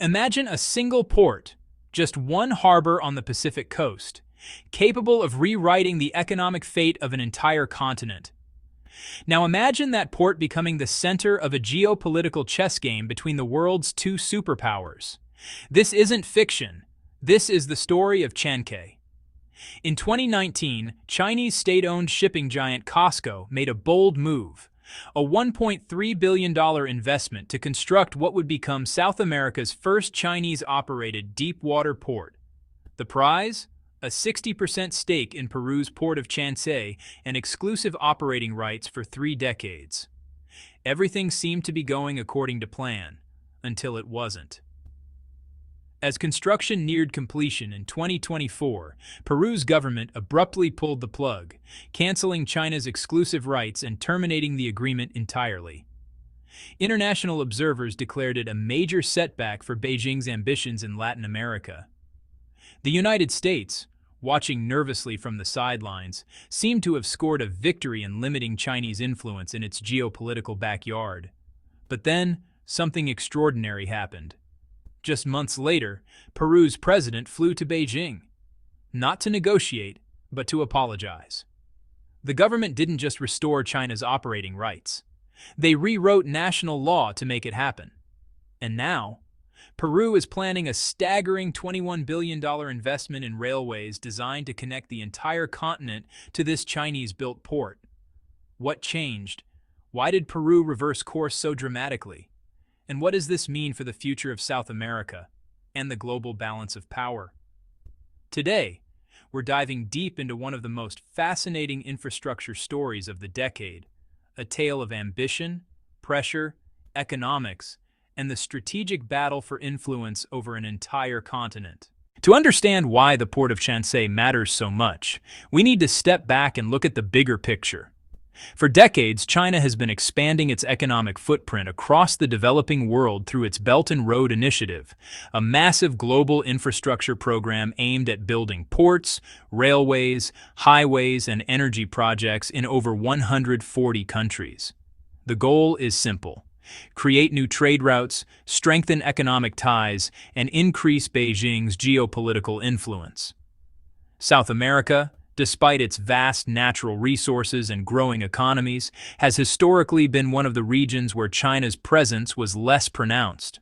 Imagine a single port, just one harbor on the Pacific coast, capable of rewriting the economic fate of an entire continent. Now imagine that port becoming the center of a geopolitical chess game between the world's two superpowers. This isn't fiction. This is the story of Chancay. In 2019, Chinese state-owned shipping giant COSCO made a bold move, a $1.3 billion investment to construct what would become South America's first Chinese-operated deep-water port. The prize? A 60% stake in Peru's port of Chancay and exclusive operating rights for 3 decades. Everything seemed to be going according to plan, until it wasn't. As construction neared completion in 2024, Peru's government abruptly pulled the plug, canceling China's exclusive rights and terminating the agreement entirely. International observers declared it a major setback for Beijing's ambitions in Latin America. The United States, watching nervously from the sidelines, seemed to have scored a victory in limiting Chinese influence in its geopolitical backyard. But then, something extraordinary happened. Just months later, Peru's president flew to Beijing, not to negotiate, but to apologize. The government didn't just restore China's operating rights. They rewrote national law to make it happen. And now, Peru is planning a staggering $21 billion investment in railways designed to connect the entire continent to this Chinese-built port. What changed? Why did Peru reverse course so dramatically? And what does this mean for the future of South America and the global balance of power? Today, we're diving deep into one of the most fascinating infrastructure stories of the decade, a tale of ambition, pressure, economics, and the strategic battle for influence over an entire continent. To understand why the port of Chancay matters so much, we need to step back and look at the bigger picture. For decades, China has been expanding its economic footprint across the developing world through its Belt and Road Initiative, a massive global infrastructure program aimed at building ports, railways, highways, and energy projects in over 140 countries. The goal is simple: create new trade routes, strengthen economic ties, and increase Beijing's geopolitical influence. South America, despite its vast natural resources and growing economies, has historically been one of the regions where China's presence was less pronounced.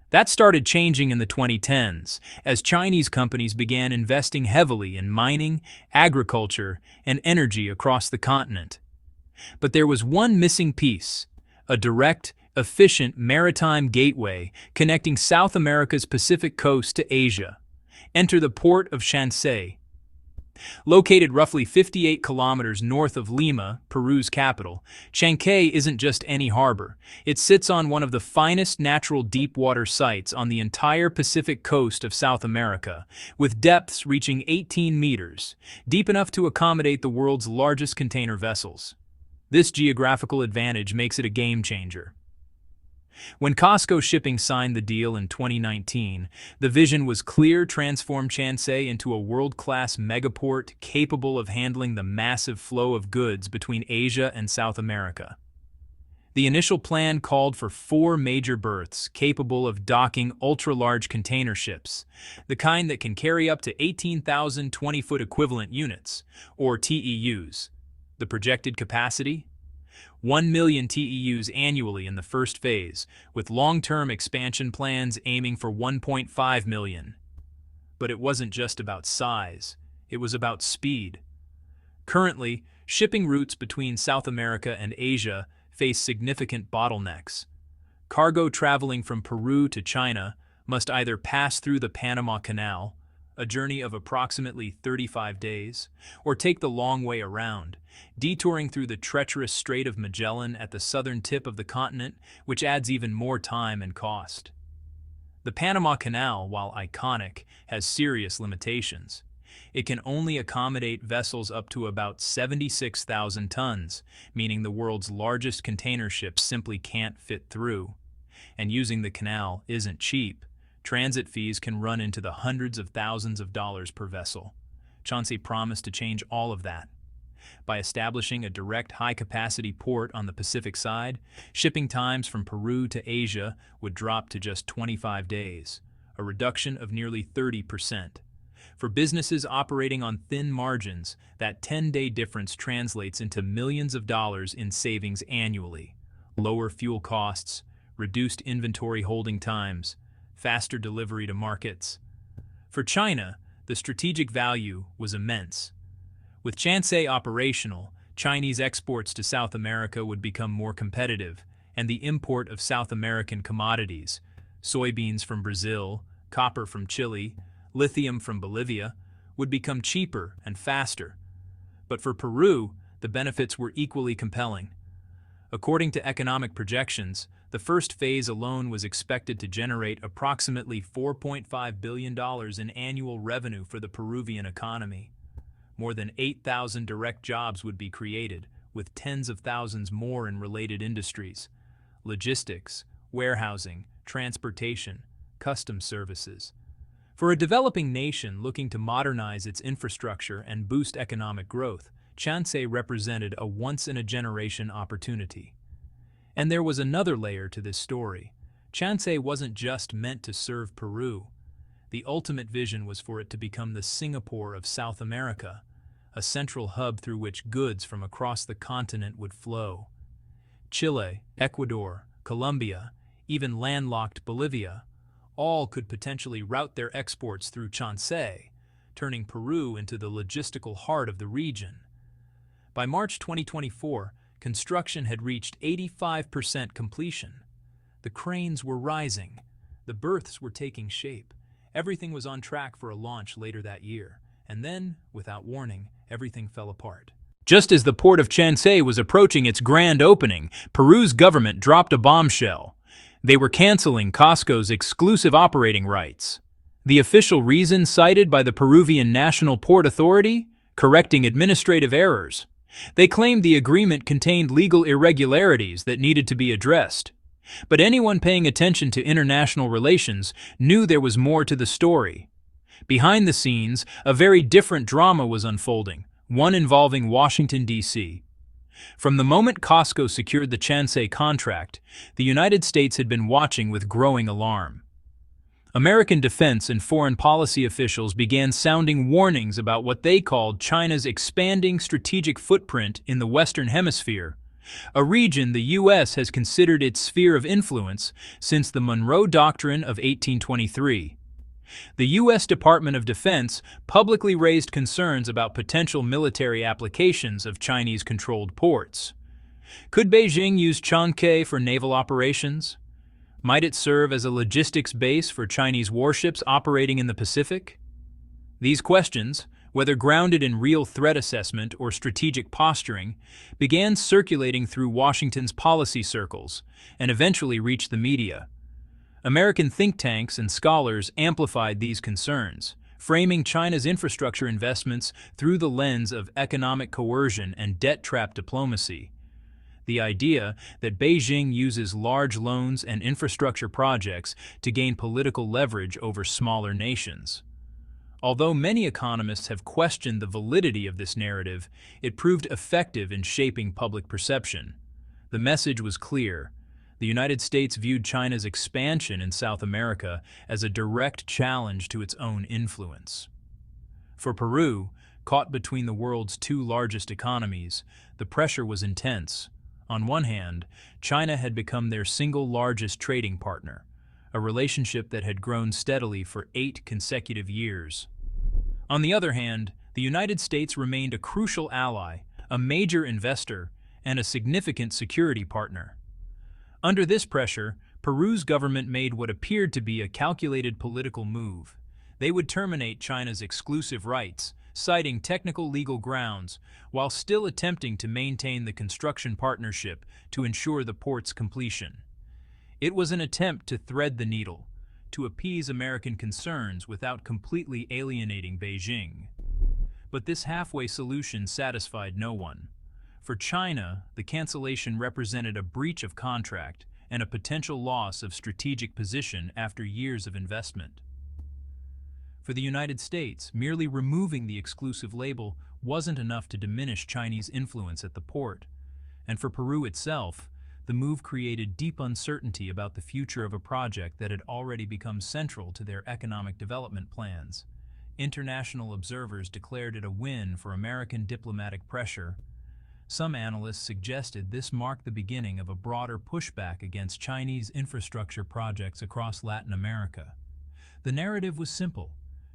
That started changing in the 2010s, as Chinese companies began investing heavily in mining, agriculture, and energy across the continent. But there was one missing piece: a direct, efficient maritime gateway connecting South America's Pacific coast to Asia. Enter the port of Chancay. Located roughly 58 kilometers north of Lima, Peru's capital, Chancay isn't just any harbor. It sits on one of the finest natural deep-water sites on the entire Pacific coast of South America, with depths reaching 18 meters, deep enough to accommodate the world's largest container vessels. This geographical advantage makes it a game-changer. When COSCO Shipping signed the deal in 2019, the vision was clear: transform Chancay into a world-class megaport capable of handling the massive flow of goods between Asia and South America. The initial plan called for 4 major berths capable of docking ultra-large container ships, the kind that can carry up to 18,000 20-foot equivalent units, or TEUs. The projected capacity? 1 million TEUs annually in the first phase, with long-term expansion plans aiming for 1.5 million. But it wasn't just about size, it was about speed. Currently, shipping routes between South America and Asia face significant bottlenecks. Cargo traveling from Peru to China must either pass through the Panama Canal, a journey of approximately 35 days, or take the long way around, detouring through the treacherous Strait of Magellan at the southern tip of the continent, which adds even more time and cost. The Panama Canal, while iconic, has serious limitations. It can only accommodate vessels up to about 76,000 tons, meaning the world's largest container ships simply can't fit through. And using the canal isn't cheap. Transit fees can run into the hundreds of thousands of dollars per vessel. Chancay promised to change all of that. By establishing a direct high-capacity port on the Pacific side, shipping times from Peru to Asia would drop to just 25 days, a reduction of nearly 30%. For businesses operating on thin margins, that 10-day difference translates into millions of dollars in savings annually. Lower fuel costs, reduced inventory holding times, faster delivery to markets. For China, the strategic value was immense. With Chancay operational, Chinese exports to South America would become more competitive, and the import of South American commodities, soybeans from Brazil, copper from Chile, lithium from Bolivia, would become cheaper and faster. But for Peru, the benefits were equally compelling. According to economic projections, the first phase alone was expected to generate approximately $4.5 billion in annual revenue for the Peruvian economy. More than 8,000 direct jobs would be created, with tens of thousands more in related industries: logistics, warehousing, transportation, customs services. For a developing nation looking to modernize its infrastructure and boost economic growth, Chancay represented a once-in-a-generation opportunity. And there was another layer to this story. Chancay wasn't just meant to serve Peru. The ultimate vision was for it to become the Singapore of South America, a central hub through which goods from across the continent would flow. Chile, Ecuador, Colombia, even landlocked Bolivia, all could potentially route their exports through Chancay, turning Peru into the logistical heart of the region. By March 2024, construction had reached 85% completion. The cranes were rising. The berths were taking shape. Everything was on track for a launch later that year. And then, without warning, everything fell apart. Just as the port of Chancay was approaching its grand opening, Peru's government dropped a bombshell. They were canceling COSCO's exclusive operating rights. The official reason cited by the Peruvian National Port Authority? Correcting administrative errors. They claimed the agreement contained legal irregularities that needed to be addressed. But anyone paying attention to international relations knew there was more to the story. Behind the scenes, a very different drama was unfolding, one involving Washington, D.C. From the moment COSCO secured the Chancay contract, the United States had been watching with growing alarm. American defense and foreign policy officials began sounding warnings about what they called China's expanding strategic footprint in the Western Hemisphere, a region the U.S. has considered its sphere of influence since the Monroe Doctrine of 1823. The U.S. Department of Defense publicly raised concerns about potential military applications of Chinese-controlled ports. Could Beijing use Chancay for naval operations? Might it serve as a logistics base for Chinese warships operating in the Pacific? These questions, whether grounded in real threat assessment or strategic posturing, began circulating through Washington's policy circles and eventually reached the media. American think tanks and scholars amplified these concerns, framing China's infrastructure investments through the lens of economic coercion and debt-trap diplomacy. The idea that Beijing uses large loans and infrastructure projects to gain political leverage over smaller nations. Although many economists have questioned the validity of this narrative, it proved effective in shaping public perception. The message was clear. The United States viewed China's expansion in South America as a direct challenge to its own influence. For Peru, caught between the world's two largest economies, the pressure was intense. On one hand, China had become their single largest trading partner, a relationship that had grown steadily for 8 consecutive years. On the other hand, the United States remained a crucial ally, a major investor, and a significant security partner. Under this pressure, Peru's government made what appeared to be a calculated political move. They would terminate China's exclusive rights, citing technical legal grounds, while still attempting to maintain the construction partnership to ensure the port's completion. It was an attempt to thread the needle, to appease American concerns without completely alienating Beijing. But this halfway solution satisfied no one. For China, the cancellation represented a breach of contract and a potential loss of strategic position after years of investment. For the United States, merely removing the exclusive label wasn't enough to diminish Chinese influence at the port, and for Peru itself, the move created deep uncertainty about the future of a project that had already become central to their economic development plans. International observers declared it a win for American diplomatic pressure. Some analysts suggested this marked the beginning of a broader pushback against Chinese infrastructure projects across Latin America. The narrative was simple.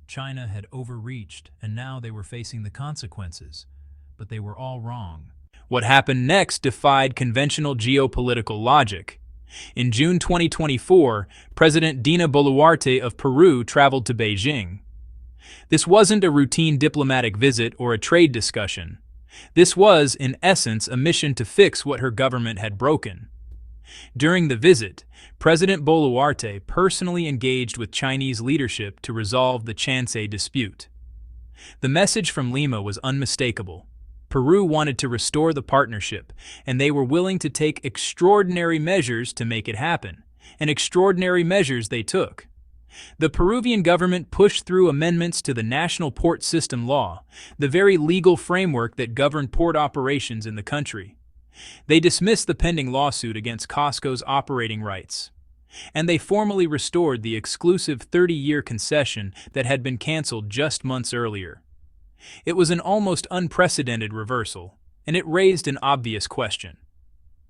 China had overreached, and now they were facing the consequences. But they were all wrong. What happened next defied conventional geopolitical logic. In June 2024, President Dina Boluarte of Peru traveled to Beijing. This wasn't a routine diplomatic visit or a trade discussion. This was, in essence, a mission to fix what her government had broken. During the visit, President Boluarte personally engaged with Chinese leadership to resolve the Chancay dispute. The message from Lima was unmistakable. Peru wanted to restore the partnership, and they were willing to take extraordinary measures to make it happen. And extraordinary measures they took. The Peruvian government pushed through amendments to the National Port System Law, the very legal framework that governed port operations in the country. They dismissed the pending lawsuit against COSCO's operating rights. And they formally restored the exclusive 30-year concession that had been canceled just months earlier. It was an almost unprecedented reversal, and it raised an obvious question.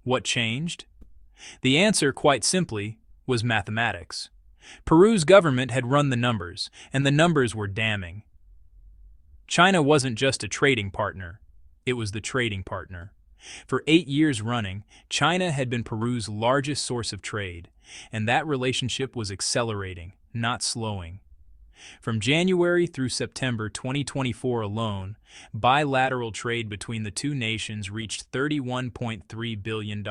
What changed? The answer, quite simply, was mathematics. Peru's government had run the numbers, and the numbers were damning. China wasn't just a trading partner, it was the trading partner. For 8 years running, China had been Peru's largest source of trade, and that relationship was accelerating, not slowing. From January through September 2024 alone, bilateral trade between the two nations reached $31.3 billion,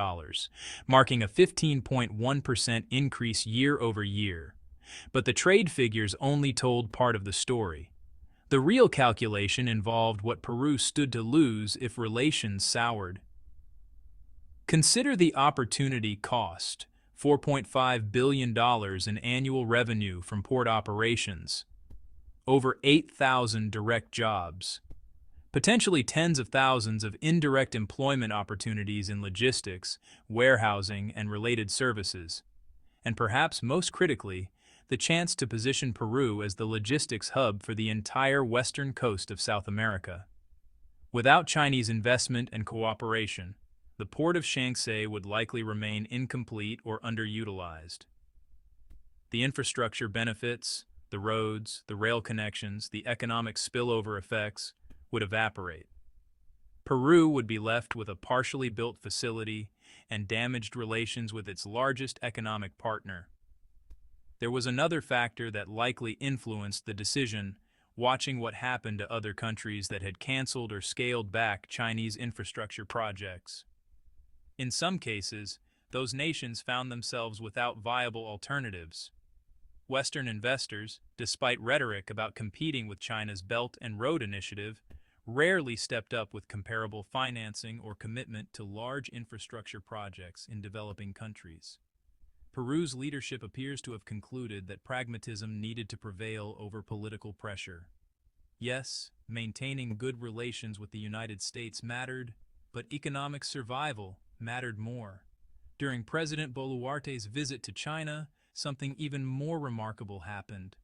marking a 15.1% increase year over year. But the trade figures only told part of the story. The real calculation involved what Peru stood to lose if relations soured. Consider the opportunity cost. $4.5 billion in annual revenue from port operations, over 8,000 direct jobs, potentially tens of thousands of indirect employment opportunities in logistics, warehousing, and related services, and perhaps most critically, the chance to position Peru as the logistics hub for the entire western coast of South America. Without Chinese investment and cooperation, the port of Chancay would likely remain incomplete or underutilized. The infrastructure benefits, the roads, the rail connections, the economic spillover effects would evaporate. Peru would be left with a partially built facility and damaged relations with its largest economic partner. There was another factor that likely influenced the decision, watching what happened to other countries that had canceled or scaled back Chinese infrastructure projects. In some cases, those nations found themselves without viable alternatives. Western investors, despite rhetoric about competing with China's Belt and Road Initiative, rarely stepped up with comparable financing or commitment to large infrastructure projects in developing countries. Peru's leadership appears to have concluded that pragmatism needed to prevail over political pressure. Yes, maintaining good relations with the United States mattered, but economic survival mattered more. During President Boluarte's visit to China, something even more remarkable happened.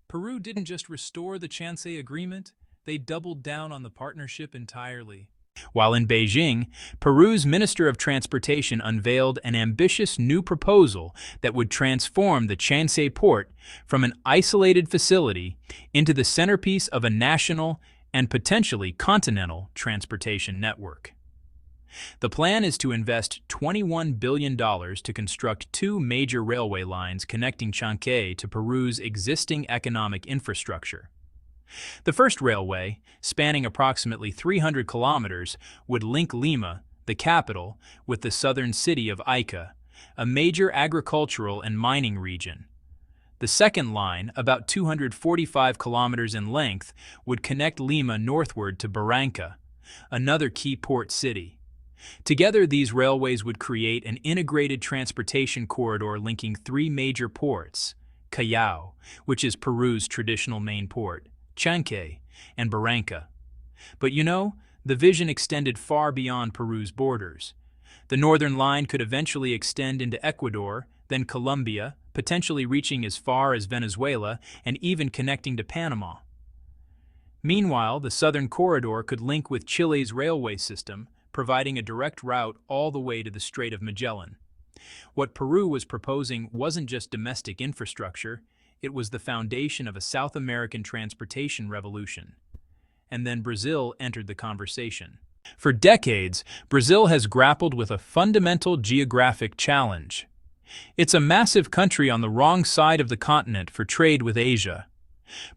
Peru didn't just restore the Chancay Agreement, they doubled down on the partnership entirely. While in Beijing, Peru's Minister of Transportation unveiled an ambitious new proposal that would transform the Chancay port from an isolated facility into the centerpiece of a national and potentially continental transportation network. The plan is to invest $21 billion to construct 2 major railway lines connecting Chancay to Peru's existing economic infrastructure. The first railway, spanning approximately 300 kilometers, would link Lima, the capital, with the southern city of Ica, a major agricultural and mining region. The second line, about 245 kilometers in length, would connect Lima northward to Barranca, another key port city. Together, these railways would create an integrated transportation corridor linking 3 major ports: Callao, which is Peru's traditional main port, Chancay, and Barranca. But the vision extended far beyond Peru's borders. The northern line could eventually extend into Ecuador, then Colombia, potentially reaching as far as Venezuela and even connecting to Panama. Meanwhile, the southern corridor could link with Chile's railway system, providing a direct route all the way to the Strait of Magellan. What Peru was proposing wasn't just domestic infrastructure, it was the foundation of a South American transportation revolution. And then Brazil entered the conversation. For decades, Brazil has grappled with a fundamental geographic challenge. It's a massive country on the wrong side of the continent for trade with Asia.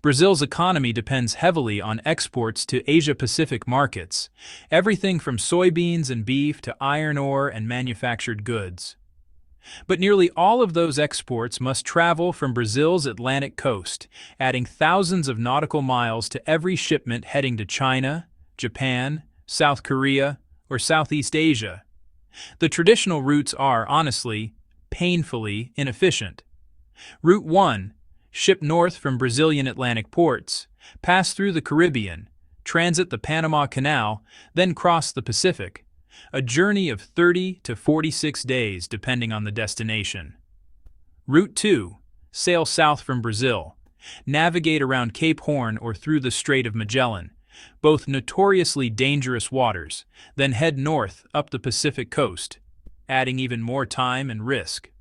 Brazil's economy depends heavily on exports to Asia-Pacific markets, everything from soybeans and beef to iron ore and manufactured goods. But nearly all of those exports must travel from Brazil's Atlantic coast, adding thousands of nautical miles to every shipment heading to China, Japan, South Korea, or Southeast Asia. The traditional routes are, honestly, painfully inefficient. Route 1, ship north from Brazilian Atlantic ports, pass through the Caribbean, transit the Panama Canal, then cross the Pacific. A journey of 30 to 46 days depending on the destination. Route 2, sail south from Brazil, navigate around Cape Horn or through the Strait of Magellan, both notoriously dangerous waters, then head north up the Pacific coast, adding even more time and risk.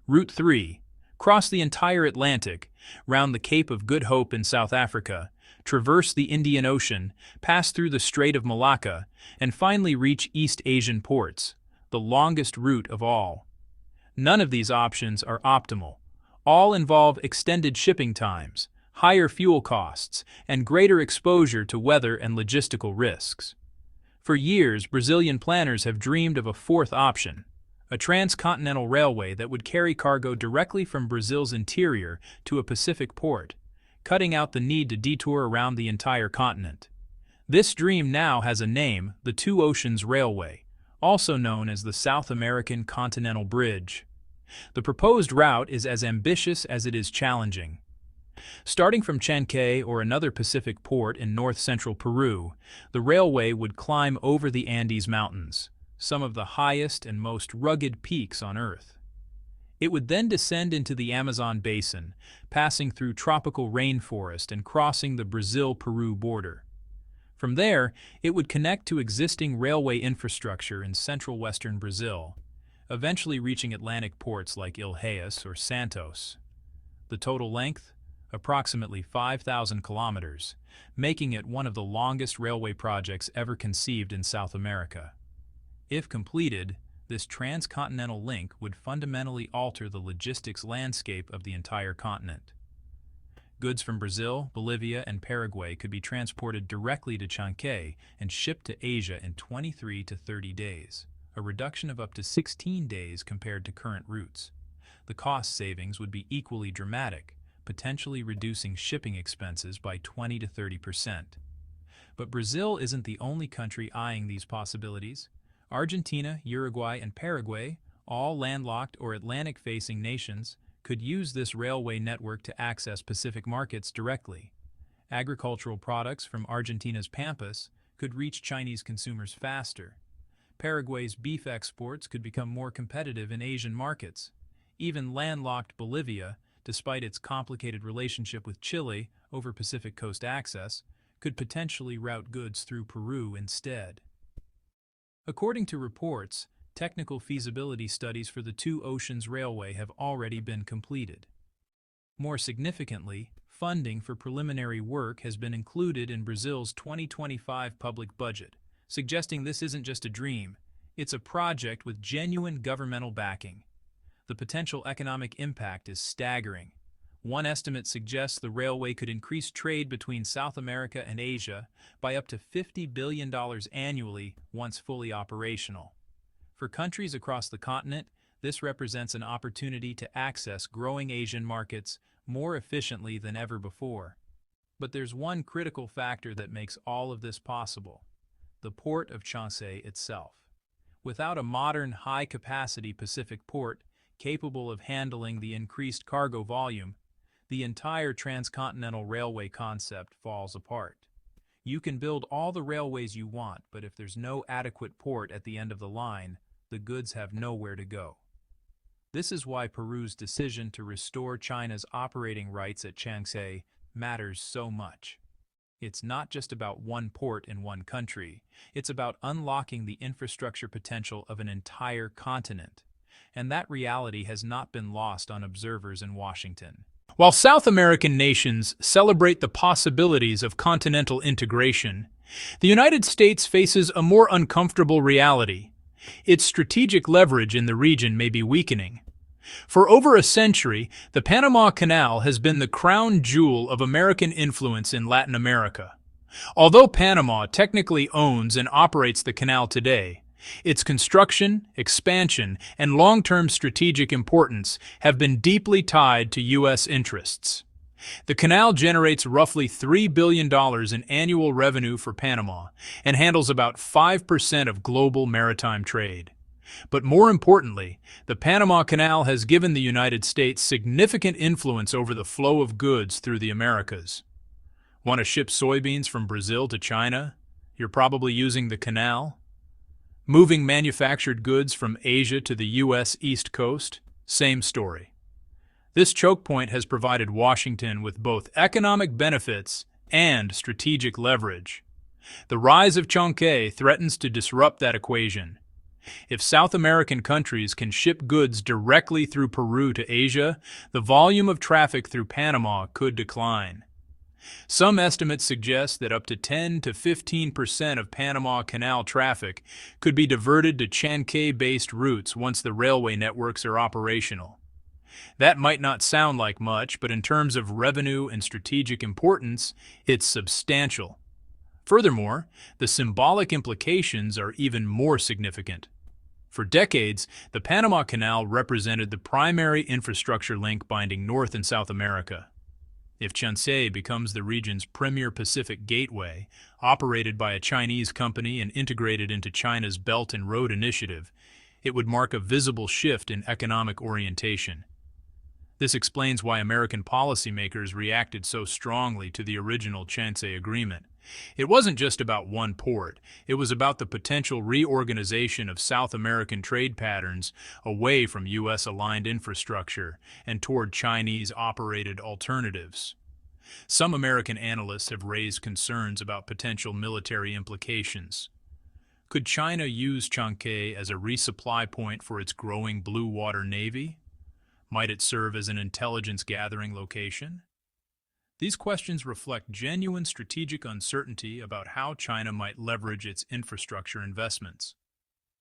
Route 3, cross the entire Atlantic, round the Cape of Good Hope in South Africa, traverse the Indian Ocean, pass through the Strait of Malacca, and finally reach East Asian ports, the longest route of all. None of these options are optimal. All involve extended shipping times, higher fuel costs, and greater exposure to weather and logistical risks. For years, Brazilian planners have dreamed of a fourth option, a transcontinental railway that would carry cargo directly from Brazil's interior to a Pacific port, cutting out the need to detour around the entire continent. This dream now has a name, the Two Oceans Railway, also known as the South American Continental Bridge. The proposed route is as ambitious as it is challenging. Starting from Chancay or another Pacific port in north-central Peru, the railway would climb over the Andes Mountains, some of the highest and most rugged peaks on Earth. It would then descend into the Amazon basin, passing through tropical rainforest and crossing the Brazil-Peru border. From there, it would connect to existing railway infrastructure in central western Brazil, eventually reaching Atlantic ports like Ilhéus or Santos. The total length? Approximately 5,000 kilometers, making it one of the longest railway projects ever conceived in South America. If completed, this transcontinental link would fundamentally alter the logistics landscape of the entire continent. Goods from Brazil, Bolivia, and Paraguay could be transported directly to Chancay and shipped to Asia in 23 to 30 days, a reduction of up to 16 days compared to current routes. The cost savings would be equally dramatic, potentially reducing shipping expenses by 20 to 30%. But Brazil isn't the only country eyeing these possibilities. Argentina, Uruguay, and Paraguay, all landlocked or Atlantic-facing nations, could use this railway network to access Pacific markets directly. Agricultural products from Argentina's pampas could reach Chinese consumers faster. Paraguay's beef exports could become more competitive in Asian markets. Even landlocked Bolivia, despite its complicated relationship with Chile over Pacific coast access, could potentially route goods through Peru instead. According to reports, technical feasibility studies for the Two Oceans Railway have already been completed. More significantly, funding for preliminary work has been included in Brazil's 2025 public budget, suggesting this isn't just a dream, it's a project with genuine governmental backing. The potential economic impact is staggering. One estimate suggests the railway could increase trade between South America and Asia by up to $50 billion annually once fully operational. For countries across the continent, this represents an opportunity to access growing Asian markets more efficiently than ever before. But there's one critical factor that makes all of this possible: the port of Chancay itself. Without a modern, high-capacity Pacific port capable of handling the increased cargo volume, the entire transcontinental railway concept falls apart. You can build all the railways you want, but if there's no adequate port at the end of the line, the goods have nowhere to go. This is why Peru's decision to restore China's operating rights at Chancay matters so much. It's not just about one port in one country, it's about unlocking the infrastructure potential of an entire continent. And that reality has not been lost on observers in Washington. While South American nations celebrate the possibilities of continental integration, the United States faces a more uncomfortable reality. Its strategic leverage in the region may be weakening. For over a century, the Panama Canal has been the crown jewel of American influence in Latin America. Although Panama technically owns and operates the canal today, its construction, expansion, and long-term strategic importance have been deeply tied to U.S. interests. The canal generates roughly $3 billion in annual revenue for Panama and handles about 5% of global maritime trade. But more importantly, the Panama Canal has given the United States significant influence over the flow of goods through the Americas. Want to ship soybeans from Brazil to China? You're probably using the canal. Moving manufactured goods from Asia to the U.S. East Coast? Same story. This choke point has provided Washington with both economic benefits and strategic leverage. The rise of Chancay threatens to disrupt that equation. If South American countries can ship goods directly through Peru to Asia, the volume of traffic through Panama could decline. Some estimates suggest that up to 10 to 15% of Panama Canal traffic could be diverted to Chancay-based routes once the railway networks are operational. That might not sound like much, but in terms of revenue and strategic importance, it's substantial. Furthermore, the symbolic implications are even more significant. For decades, the Panama Canal represented the primary infrastructure link binding North and South America. If Chancay becomes the region's premier Pacific gateway, operated by a Chinese company and integrated into China's Belt and Road Initiative, it would mark a visible shift in economic orientation. This explains why American policymakers reacted so strongly to the original Chancay Agreement. It wasn't just about one port, it was about the potential reorganization of South American trade patterns away from U.S.-aligned infrastructure and toward Chinese-operated alternatives. Some American analysts have raised concerns about potential military implications. Could China use Chancay as a resupply point for its growing blue water navy? Might it serve as an intelligence-gathering location? These questions reflect genuine strategic uncertainty about how China might leverage its infrastructure investments.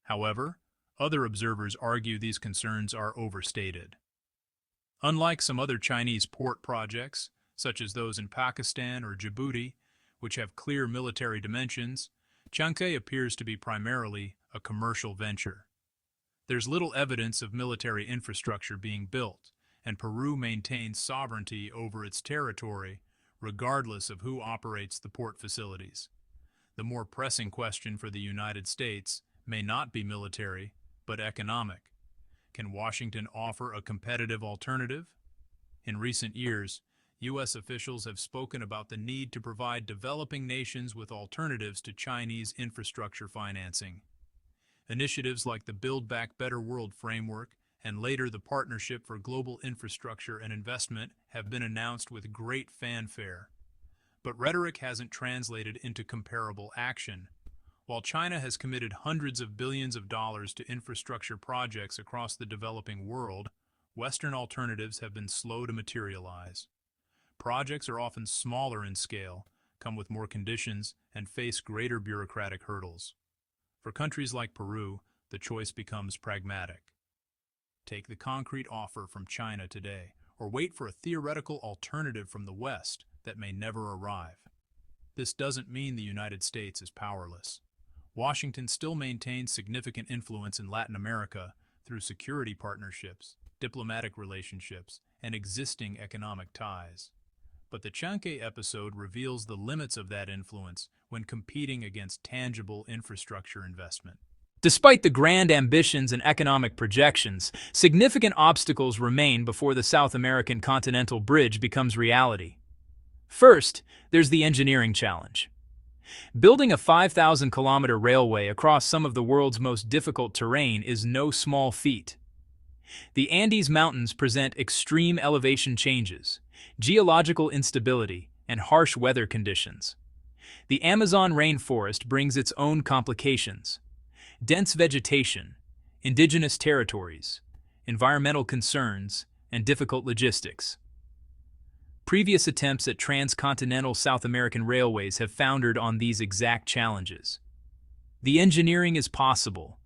However, other observers argue these concerns are overstated. Unlike some other Chinese port projects, such as those in Pakistan or Djibouti, which have clear military dimensions, Chancay appears to be primarily a commercial venture. There's little evidence of military infrastructure being built, and Peru maintains sovereignty over its territory, regardless of who operates the port facilities. The more pressing question for the United States may not be military, but economic. Can Washington offer a competitive alternative? In recent years, U.S. officials have spoken about the need to provide developing nations with alternatives to Chinese infrastructure financing. Initiatives like the Build Back Better World framework and later the Partnership for Global Infrastructure and Investment have been announced with great fanfare. But rhetoric hasn't translated into comparable action. While China has committed hundreds of billions of dollars to infrastructure projects across the developing world, Western alternatives have been slow to materialize. Projects are often smaller in scale, come with more conditions, and face greater bureaucratic hurdles. For countries like Peru, the choice becomes pragmatic. Take the concrete offer from China today, or wait for a theoretical alternative from the West that may never arrive. This doesn't mean the United States is powerless. Washington still maintains significant influence in Latin America through security partnerships, diplomatic relationships, and existing economic ties. But the Chancay episode reveals the limits of that influence when competing against tangible infrastructure investment. Despite the grand ambitions and economic projections, significant obstacles remain before the South American Continental Bridge becomes reality. First, there's the engineering challenge. Building a 5,000-kilometer railway across some of the world's most difficult terrain is no small feat. The Andes Mountains present extreme elevation changes, geological instability, and harsh weather conditions. The Amazon rainforest brings its own complications: dense vegetation, indigenous territories, environmental concerns, and difficult logistics. Previous attempts at transcontinental South American railways have foundered on these exact challenges. The engineering is possible,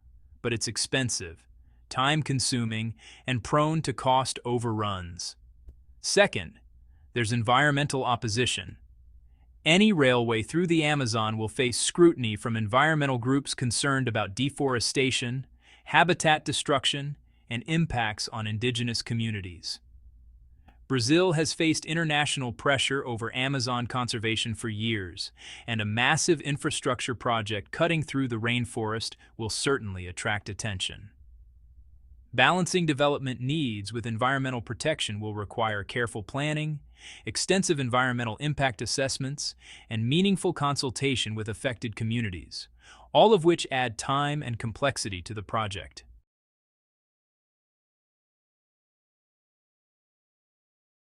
but it's expensive, time-consuming, and prone to cost overruns. Second, there's environmental opposition. Any railway through the Amazon will face scrutiny from environmental groups concerned about deforestation, habitat destruction, and impacts on indigenous communities. Brazil has faced international pressure over Amazon conservation for years, and a massive infrastructure project cutting through the rainforest will certainly attract attention. Balancing development needs with environmental protection will require careful planning, extensive environmental impact assessments, and meaningful consultation with affected communities, all of which add time and complexity to the project.